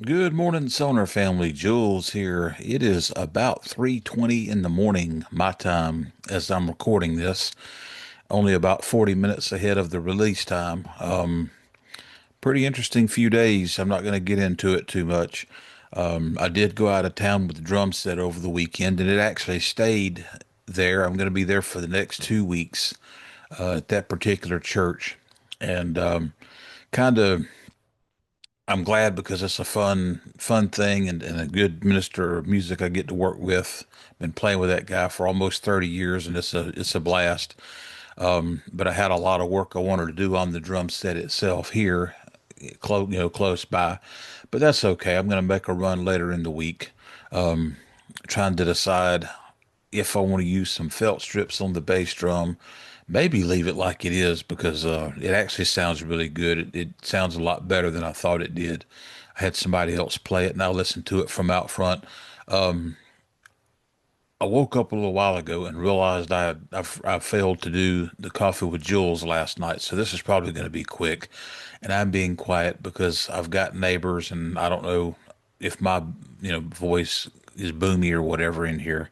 Good morning, Sonor family. Jules here. It is about 3:20 in the morning, my time, as I'm recording this. Only about 40 minutes ahead of the release time. Pretty interesting few days. I'm not going to get into it too much. I did go out of town with the drum set over the weekend, and it actually stayed there. I'm going to be there for the next 2 weeks at that particular church, and kind of I'm glad because it's a fun thing and a good minister of music I get to work with. Been playing with that guy for almost 30 years and it's a blast. But I had a lot of work I wanted to do on the drum set itself here, close by. But that's okay. I'm going to make a run later in the week, trying to decide if I want to use some felt strips on the bass drum, maybe leave it like it is because it actually sounds really good. It sounds a lot better than I thought it did. I had somebody else play it and I listened to it from out front. I woke up a little while ago and realized I failed to do the coffee with Jules last night, so this is probably going to be quick. And I'm being quiet because I've got neighbors and I don't know if my voice is boomy or whatever in here.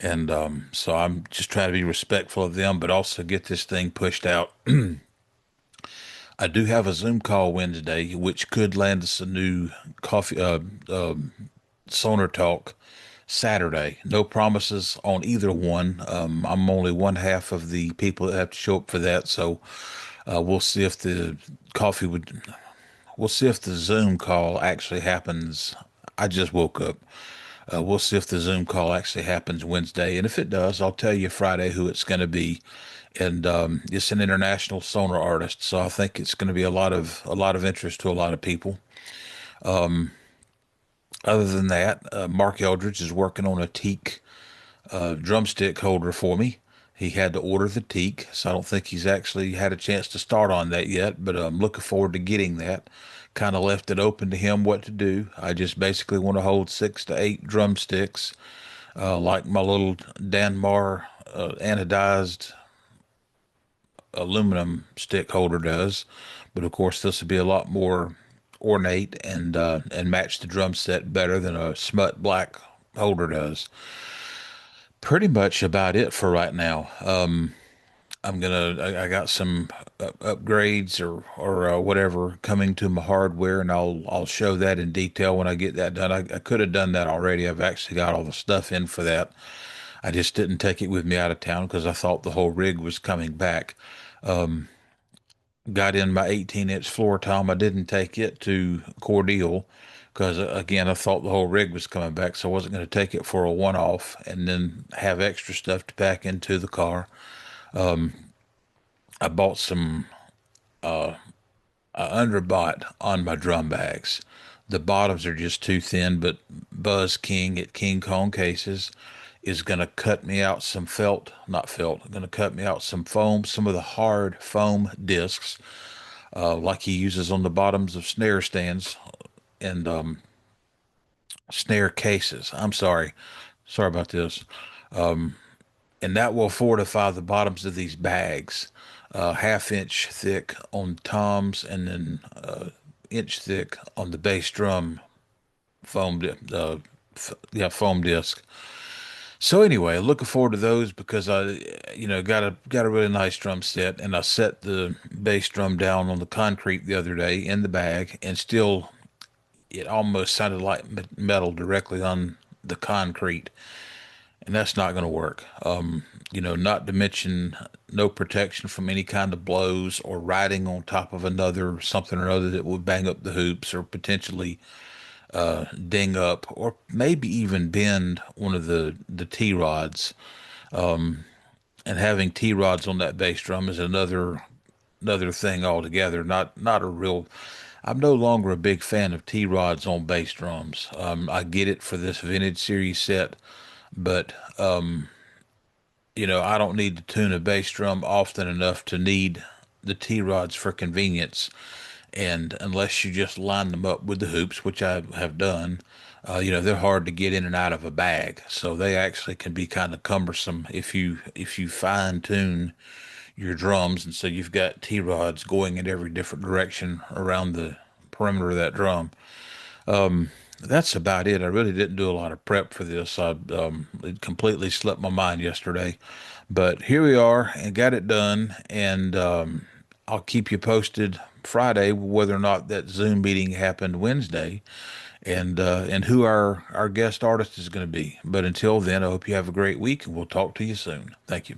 And so I'm just trying to be respectful of them, but also get this thing pushed out. I do have a Zoom call Wednesday, which could land us a new coffee Sonor talk Saturday. No promises on either one. I'm only one half of the people that have to show up for that, so we'll see if the coffee would. We'll see if the Zoom call actually happens. I just woke up. We'll see if the Zoom call actually happens Wednesday, and if it does, I'll tell you Friday who it's going to be. And it's an international sonar artist, so I think it's going to be a lot of interest to a lot of people. Other than that, Mark Eldridge is working on a teak drumstick holder for me. He had to order the teak, so I don't think he's actually had a chance to start on that yet, but I'm looking forward to getting that. Kind of left it open to him what to do. I just basically want to hold 6 to 8 drumsticks, like my little Danmar anodized aluminum stick holder does. But of course, this would be a lot more ornate and match the drum set better than a smut black holder does. Pretty much about it for right now. I got some upgrades or whatever coming to my hardware, and I'll show that in detail when I get that done. I could have done that already. I've actually got all the stuff in for that. I just didn't take it with me out of town because I thought the whole rig was coming back. Got in my 18-inch floor tom. I didn't take it to Cordeal because, again, I thought the whole rig was coming back, so I wasn't going to take it for a one-off and then have extra stuff to pack into the car. I bought some underbought on my drum bags. The bottoms are just too thin, but Buzz King at King Kong Cases is going to cut me out some felt, not felt, going to cut me out some foam, some of the hard foam discs, like he uses on the bottoms of snare stands and snare cases. I'm sorry. Sorry about this. And that will fortify the bottoms of these bags, half-inch thick on toms and then inch thick on the bass drum foam disc. So anyway, looking forward to those because I got a really nice drum set, and I set the bass drum down on the concrete the other day in the bag, and still it almost sounded like metal directly on the concrete, and that's not going to work. Not to mention no protection from any kind of blows or riding on top of another something or other that would bang up the hoops or potentially ding up or maybe even bend one of the T rods. And having T rods on that bass drum is another thing altogether. Not a real. I'm no longer a big fan of T rods on bass drums. I get it for this vintage series set, but I don't need to tune a bass drum often enough to need the T rods for convenience. And unless you just line them up with the hoops, which I have done, they're hard to get in and out of a bag. So they actually can be kind of cumbersome if you fine tune your drums, and so you've got T rods going in every different direction around the perimeter of that drum. That's about it. I really didn't do a lot of prep for this. It completely slipped my mind yesterday, but here we are and got it done. And I'll keep you posted Friday whether or not that Zoom meeting happened Wednesday, and who our guest artist is going to be. But until then, I hope you have a great week, and we'll talk to you soon. Thank you.